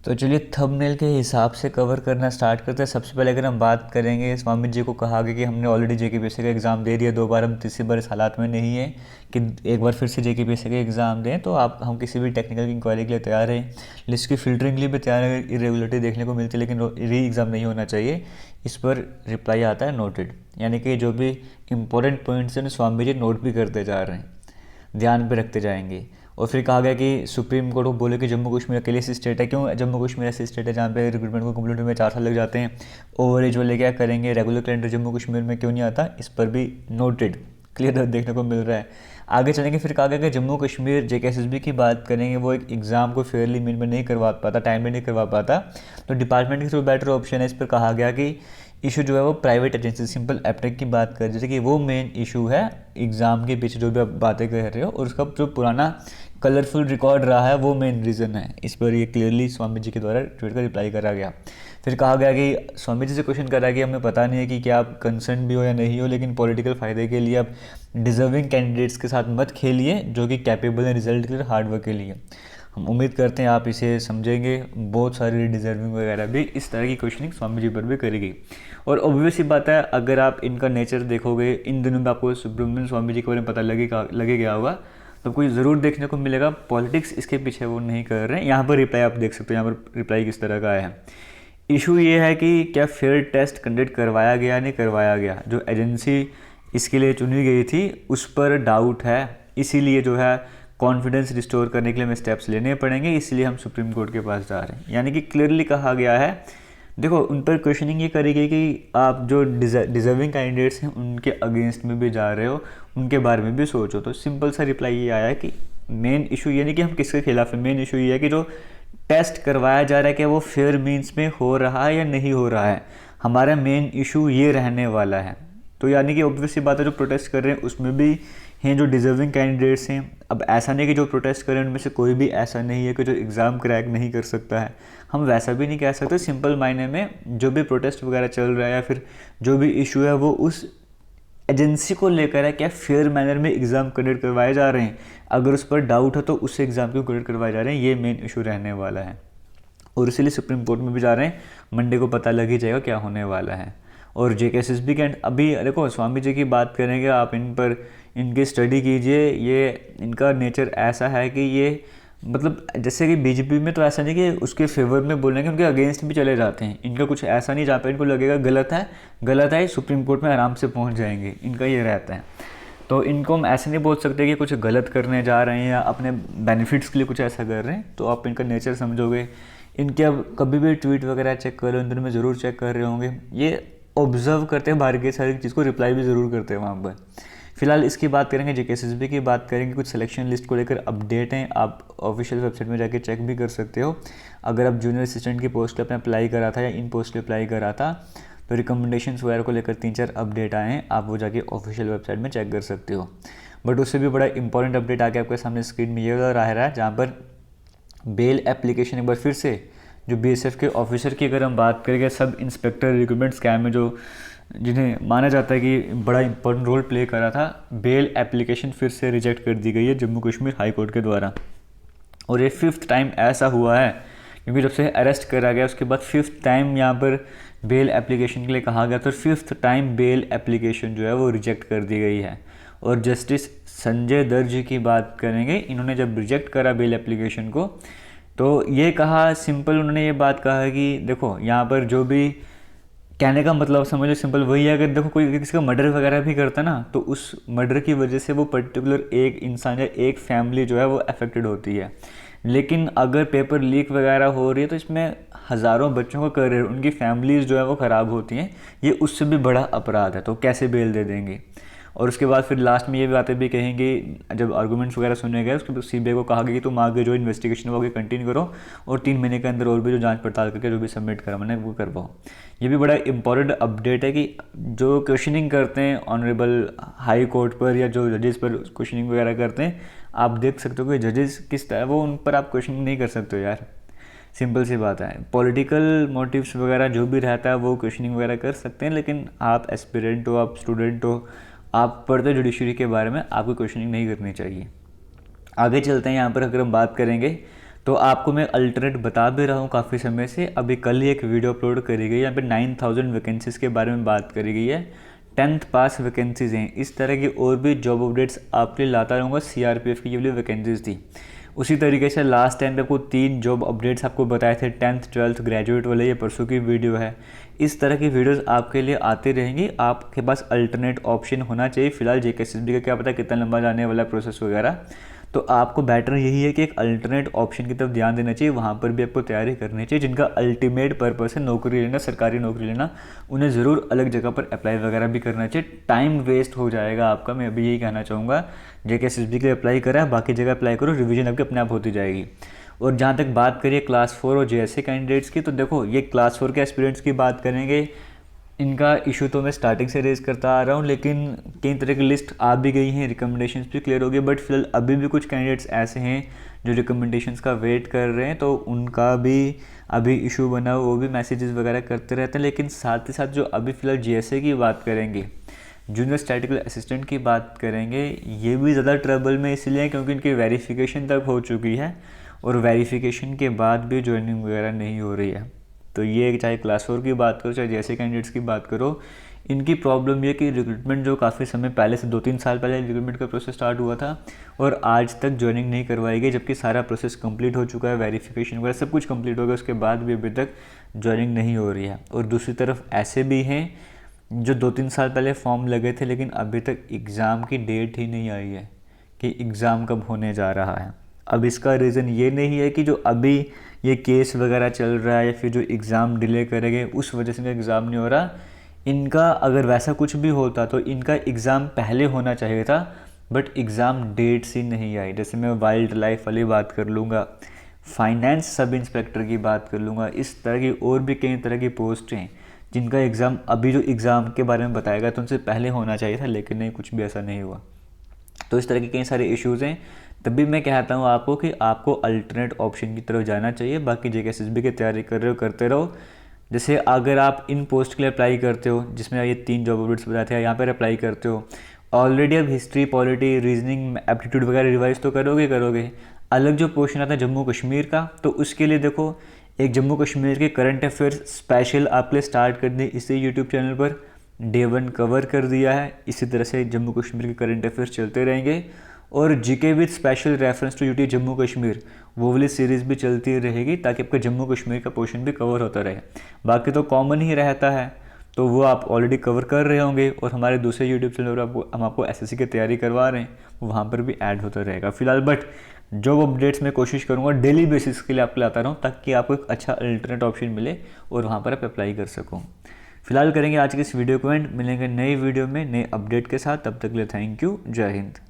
तो चलिए थंबनेल के हिसाब से कवर करना स्टार्ट करते हैं। सबसे पहले अगर हम बात करेंगे, स्वामी जी को कहा गया कि हमने ऑलरेडी जेकेपीएससी का एग्ज़ाम दे दिया, 2 बार, हम तीसरी बार इस हालात में नहीं है कि एक बार फिर से जेकेपीएससी का एग्ज़ाम दें। तो हम किसी भी टेक्निकल इंक्वायरी के लिए तैयार हैं, लिस्ट की फिल्टरिंग के लिए भी तैयार है। इरेगुलरिटी देखने को मिलती है लेकिन री एग्ज़ाम नहीं होना चाहिए। इस पर रिप्लाई आता है नोटेड, यानी कि जो भी इंपॉर्टेंट पॉइंट्स हैं स्वामी जी नोट भी करते जा रहे हैं, ध्यान पे रखते जाएंगे। और फिर कहा गया कि सुप्रीम कोर्ट को बोले कि जम्मू कश्मीर अकेले ऐसी स्टेट है। क्यों जम्मू कश्मीर ऐसी स्टेट है जहाँ पे रिक्रूटमेंट को कंप्लीट में 4 साल लग जाते हैं? ओवर एज वाले क्या करेंगे? रेगुलर कैलेंडर जम्मू कश्मीर में क्यों नहीं आता? इस पर भी नोटेड क्लियर देखने को मिल रहा है। आगे चलेंगे, फिर कहा गया कि जम्मू कश्मीर जेकेएसएसबी की बात करेंगे, वो एक एग्ज़ाम को फेयरली मीन में नहीं करवा पाता, टाइम में नहीं करवा पाता, तो डिपार्टमेंट के थ्रू बेटर ऑप्शन है। इस पर कहा गया कि इशू जो है वो प्राइवेट एजेंसी सिंपल एप्टेक की बात कर, जैसे कि वो मेन इशू है एग्ज़ाम के पीछे जो भी आप बातें कर रहे हो, और उसका जो पुराना कलरफुल रिकॉर्ड रहा है वो मेन रीज़न है। इस पर ये क्लियरली स्वामी जी के द्वारा ट्वीट का रिप्लाई करा गया। फिर कहा गया कि स्वामी जी से क्वेश्चन करा कि हमें पता नहीं है कि क्या आप कंसर्न भी हो या नहीं हो, लेकिन पॉलिटिकल फ़ायदे के लिए आप डिज़र्विंग कैंडिडेट्स के साथ मत खेलिए जो कि कैपेबल है रिजल्ट के लिए, हार्ड वर्क के लिए। हम उम्मीद करते हैं आप इसे समझेंगे। बहुत सारी डिज़र्विंग वगैरह भी इस तरह की क्वेश्चनिंग स्वामी जी पर भी करेगी। और ऑब्वियस ही बात है, अगर आप इनका नेचर देखोगे, इन दिनों में आपको सुब्रमण्यम स्वामी जी के बारे में पता लगे गया होगा, तो कोई ज़रूर देखने को मिलेगा पॉलिटिक्स इसके पीछे वो नहीं कर रहे हैं। यहाँ पर रिप्लाई आप देख सकते हो, यहाँ पर रिप्लाई किस तरह का है। इशू ये है कि क्या फेयर टेस्ट कंडक्ट करवाया गया नहीं करवाया गया, जो एजेंसी इसके लिए चुनी गई थी उस पर डाउट है, इसीलिए जो है कॉन्फिडेंस रिस्टोर करने के लिए हमें स्टेप्स लेने पड़ेंगे, इसलिए हम सुप्रीम कोर्ट के पास जा रहे हैं। यानी कि क्लियरली कहा गया है। देखो, उन पर क्वेश्चनिंग ये करी गई कि आप जो डिज़र्विंग कैंडिडेट्स हैं उनके अगेंस्ट में भी जा रहे हो, उनके बारे में भी सोचो। तो सिंपल सा रिप्लाई ये आया कि मेन इशू ये नहीं कि हम किसके खिलाफ है, मेन इशू ये है कि जो टेस्ट करवाया जा रहा है क्या वो फेयर मीन्स में हो रहा है या नहीं हो रहा है। हमारा मेन इशू ये रहने वाला है। तो यानी कि ऑब्वियस सी बात है, जो प्रोटेस्ट कर रहे हैं उसमें भी हैं जो डिज़र्विंग कैंडिडेट्स हैं। अब ऐसा नहीं कि जो प्रोटेस्ट कर रहे हैं उनमें से कोई भी ऐसा नहीं है कि जो एग्ज़ाम क्रैक नहीं कर सकता है, हम वैसा भी नहीं कह सकते। सिंपल मायने में जो भी प्रोटेस्ट वगैरह चल रहा है या फिर जो भी इशू है वो उस एजेंसी को लेकर है, क्या फेयर मैनर में एग्ज़ाम कंडक्ट करवाए जा रहे हैं। अगर उस पर डाउट है तो उससे एग्ज़ाम क्यों कंडक्ट करवाए जा रहे हैं, ये मेन इशू रहने वाला है। और इसीलिए सुप्रीम कोर्ट में भी जा रहे हैं, मंडे को पता लग ही जाएगा क्या होने वाला है। और जेकेएसएसबी के अभी देखो, स्वामी जी की बात करेंगे, आप इन पर इनकी स्टडी कीजिए। ये इनका नेचर ऐसा है कि ये मतलब जैसे कि बीजेपी में तो ऐसा नहीं कि उसके फेवर में बोलेंगे, उनके अगेंस्ट भी चले जाते हैं। इनका कुछ ऐसा नहीं जहाँ पे इनको लगेगा गलत है सुप्रीम कोर्ट में आराम से पहुँच जाएंगे, इनका ये रहता है। तो इनको हम ऐसे नहीं बोल सकते कि कुछ गलत करने जा रहे हैं या अपने बेनिफिट्स के लिए कुछ ऐसा कर रहे हैं। तो आप इनका नेचर समझोगे। इनके अब कभी भी ट्वीट वगैरह चेक कर लो, इन दिनों में ज़रूर चेक कर रहे होंगे, ये ऑब्जर्व करते हैं बाहर की सारी चीज़ को, रिप्लाई भी ज़रूर करते हैं वहाँ पर। फिलहाल इसकी बात करेंगे, जेकेएसएसबी की बात करेंगे। कुछ सिलेक्शन लिस्ट को लेकर अपडेट हैं, आप ऑफिशियल वेबसाइट में जाके चेक भी कर सकते हो। अगर आप जूनियर असिस्टेंट की पोस्ट पे अपने अप्लाई करा था या इन पोस्ट पे अप्लाई करा था तो रिकमेंडेशंस वगैरह को लेकर 3-4 अपडेट आए हैं, आप वो जाके ऑफिशियल वेबसाइट में चेक कर सकते हो। बट उससे भी बड़ा इंपॉर्टेंट अपडेट आके आपके सामने स्क्रीन में ये आ रहा है, जहाँ पर बेल एप्लीकेशन एक बार फिर से जो बीएसएफ के ऑफिसर की अगर हम बात करेंगे, सब इंस्पेक्टर रिक्रूटमेंट स्कैम में जो जिन्हें माना जाता है कि बड़ा इंपॉर्टेंट रोल प्ले करा था, बेल एप्लीकेशन फिर से रिजेक्ट कर दी गई है जम्मू कश्मीर हाई कोर्ट के द्वारा। और ये 5th टाइम ऐसा हुआ है, क्योंकि जब से अरेस्ट करा गया उसके बाद 5th टाइम यहाँ पर बेल एप्लीकेशन के लिए कहा गया, तो 5th टाइम बेल एप्लीकेशन जो है वो रिजेक्ट कर दी गई है। और जस्टिस संजय दर्जी की बात करेंगे, इन्होंने जब रिजेक्ट करा बेल एप्लीकेशन को तो ये कहा, सिंपल उन्होंने ये बात कहा कि देखो यहाँ पर जो भी कहने का मतलब समझ लो, सिंपल वही है। अगर देखो कोई किसी का मर्डर वगैरह भी करता ना, तो उस मर्डर की वजह से वो पर्टिकुलर एक इंसान या एक फैमिली जो है वो अफेक्टेड होती है। लेकिन अगर पेपर लीक वगैरह हो रही है तो इसमें हज़ारों बच्चों का करियर, उनकी फैमिलीज़ जो है वो ख़राब होती हैं, ये उससे भी बड़ा अपराध है। तो कैसे बेल दे देंगे। और उसके बाद फिर लास्ट में ये बातें भी कहेंगे, जब आर्गूमेंट्स वगैरह सुने गए उसके बाद सीबीआई को कहा गया कि तुम आगे जो इन्वेस्टिगेशन वो आगे कंटिन्यू करो और 3 महीने के अंदर और भी जो जांच पड़ताल करके जो भी सबमिट करा मैंने वो करवाओ। ये भी बड़ा इंपॉर्टेंट अपडेट है कि जो क्वेश्चनिंग करते हैं ऑनरेबल हाई कोर्ट पर या जो जजेस पर क्वेश्चनिंग वगैरह करते हैं, आप देख सकते हो कि जजेस किस तरह वो, उन पर आप क्वेश्चनिंग नहीं कर सकते हो यार, सिंपल सी बात है। पॉलिटिकल मोटिव्स वगैरह जो भी रहता है वो क्वेश्चनिंग वगैरह कर सकते हैं, लेकिन आप एस्पिरेंट हो, आप स्टूडेंट हो, आप पढ़ते जुडिशरी के बारे में, आपको क्वेश्चनिंग नहीं करनी चाहिए। आगे चलते हैं, यहाँ पर अगर हम बात करेंगे तो आपको मैं अल्टरनेट बता भी रहा हूँ काफ़ी समय से। अभी कल ही एक वीडियो अपलोड करी गई, यहाँ पे 9000 वैकेंसीज़ के बारे में बात करी गई है। 10th पास वैकेंसीज़ हैं। इस तरह की और भी जॉब अपडेट्स आपके लिए लाता रहूँगा। सीआरपीएफ की ये वाली वैकेंसीज़ थी। उसी तरीके से लास्ट टाइम पे आपको 3 जॉब अपडेट्स आपको बताए थे, 10th 12th ग्रेजुएट वाले, ये परसों की वीडियो है। इस तरह की वीडियोस आपके लिए आती रहेंगी। आपके पास अल्टरनेट ऑप्शन होना चाहिए। फिलहाल जेकेएसएसबी का क्या पता कितना लंबा जाने वाला प्रोसेस वगैरह, तो आपको बेटर यही है कि एक अल्टरनेट ऑप्शन की तरफ ध्यान देना चाहिए। वहाँ पर भी आपको तैयारी करनी चाहिए। जिनका अल्टीमेट पर्पस है नौकरी लेना, सरकारी नौकरी लेना, उन्हें ज़रूर अलग जगह पर अप्लाई वगैरह भी करना चाहिए। टाइम वेस्ट हो जाएगा आपका। मैं अभी यही कहना चाहूँगा, जेकेएसएसबी के लिए अप्लाई करा है, बाकी जगह अप्लाई करो, रिवीजन आपकी अपने आप होती जाएगी। और जहाँ तक बात करिए क्लास 4 और जेएसए कैंडिडेट्स की, तो देखो ये क्लास 4 के एस्पिरेंट्स की बात करेंगे। इनका इशू तो मैं स्टार्टिंग से रेज करता आ रहा हूँ, लेकिन कई तरह की लिस्ट आ भी गई हैं, रिकमेंडेशंस भी क्लियर हो गई। बट फिलहाल अभी भी कुछ कैंडिडेट्स ऐसे हैं जो रिकमेंडेशंस का वेट कर रहे हैं, तो उनका भी अभी इशू बना हुआ, वो भी मैसेजेस वगैरह करते रहते हैं। लेकिन साथ ही साथ जो अभी फ़िलहाल जीएसए की बात करेंगे, जूनियर स्टैटिकल असिस्टेंट की बात करेंगे, ये भी ज़्यादा ट्रबल में इसलिए है क्योंकि इनकी वेरिफिकेशन तक हो चुकी है और वेरिफिकेशन के बाद भी ज्वाइनिंग वगैरह नहीं हो रही है। तो ये चाहे क्लास 4 की बात करो, चाहे जैसे कैंडिडेट्स की बात करो, इनकी प्रॉब्लम ये कि रिक्रूटमेंट जो काफ़ी समय पहले से 2-3 साल पहले रिक्रूटमेंट का प्रोसेस स्टार्ट हुआ था और आज तक ज्वाइनिंग नहीं करवाई गई, जबकि सारा प्रोसेस कंप्लीट हो चुका है, वेरिफिकेशन वगैरह सब कुछ कंप्लीट हो गया, उसके बाद भी अभी तक ज्वाइनिंग नहीं हो रही है। और दूसरी तरफ ऐसे भी हैं जो 2-3 साल पहले फॉर्म लगे थे, लेकिन अभी तक एग्ज़ाम की डेट ही नहीं आई है कि एग्ज़ाम कब होने जा रहा है। अब इसका रीज़न ये नहीं है कि जो अभी ये केस वगैरह चल रहा है या फिर जो एग्ज़ाम डिले करेंगे उस वजह से इनका एग्ज़ाम नहीं हो रहा। इनका अगर वैसा कुछ भी होता तो इनका एग्ज़ाम पहले होना चाहिए था, बट एग्ज़ाम डेट्स ही नहीं आई। जैसे मैं वाइल्ड लाइफ वाली बात कर लूँगा, फाइनेंस सब इंस्पेक्टर की बात कर लूँगा, इस तरह की और भी कई तरह की पोस्ट हैं जिनका एग्ज़ाम अभी जो एग्ज़ाम के बारे में बताएगा तो उनसे पहले होना चाहिए था, लेकिन नहीं, कुछ भी ऐसा नहीं हुआ। तो इस तरह के कई सारे इश्यूज़ हैं। तभी मैं कहता हूँ आपको कि आपको अल्टरनेट ऑप्शन की तरफ जाना चाहिए। बाकी जेकेएसएसबी की तैयारी कर रहे हो, करते रहो। जैसे अगर आप इन पोस्ट के लिए अप्लाई करते हो जिसमें ये 3 जॉब अपडेट्स बताते हैं, यहाँ पर अप्लाई करते हो, ऑलरेडी अब हिस्ट्री, पॉलिटी, रीजनिंग, एप्टीट्यूड वगैरह रिवाइज तो करोगे। अलग जो पोर्शन आता है जम्मू कश्मीर का, तो उसके लिए देखो एक जम्मू कश्मीर के करंट अफेयर्स स्पेशल आपके लिए स्टार्ट कर दी इसी यूट्यूब चैनल पर। डे 1 कवर कर दिया है। इसी तरह से जम्मू कश्मीर के करंट अफेयर्स चलते रहेंगे और GK with special reference to UT Jammu Kashmir, वो वाली सीरीज़ भी चलती रहेगी ताकि आपका जम्मू कश्मीर का पोर्शन भी कवर होता रहे। बाकी तो कॉमन ही रहता है, तो वो आप ऑलरेडी कवर कर रहे होंगे और हमारे दूसरे यूट्यूब चैनल पर हम आपको एसएससी की तैयारी करवा रहे हैं, वहाँ पर भी ऐड होता रहेगा फिलहाल। बट जॉब अपडेट्स में कोशिश करूँगा डेली बेसिस के लिए आपको लाता रहूँ ताकि आपको एक अच्छा अल्टरनेट ऑप्शन मिले और वहाँ पर आप अप्लाई कर सको। फिलहाल करेंगे आज की इस वीडियो को एंड, मिलेंगे नई वीडियो में नए अपडेट के साथ। तब तक के लिए थैंक यू, जय हिंद।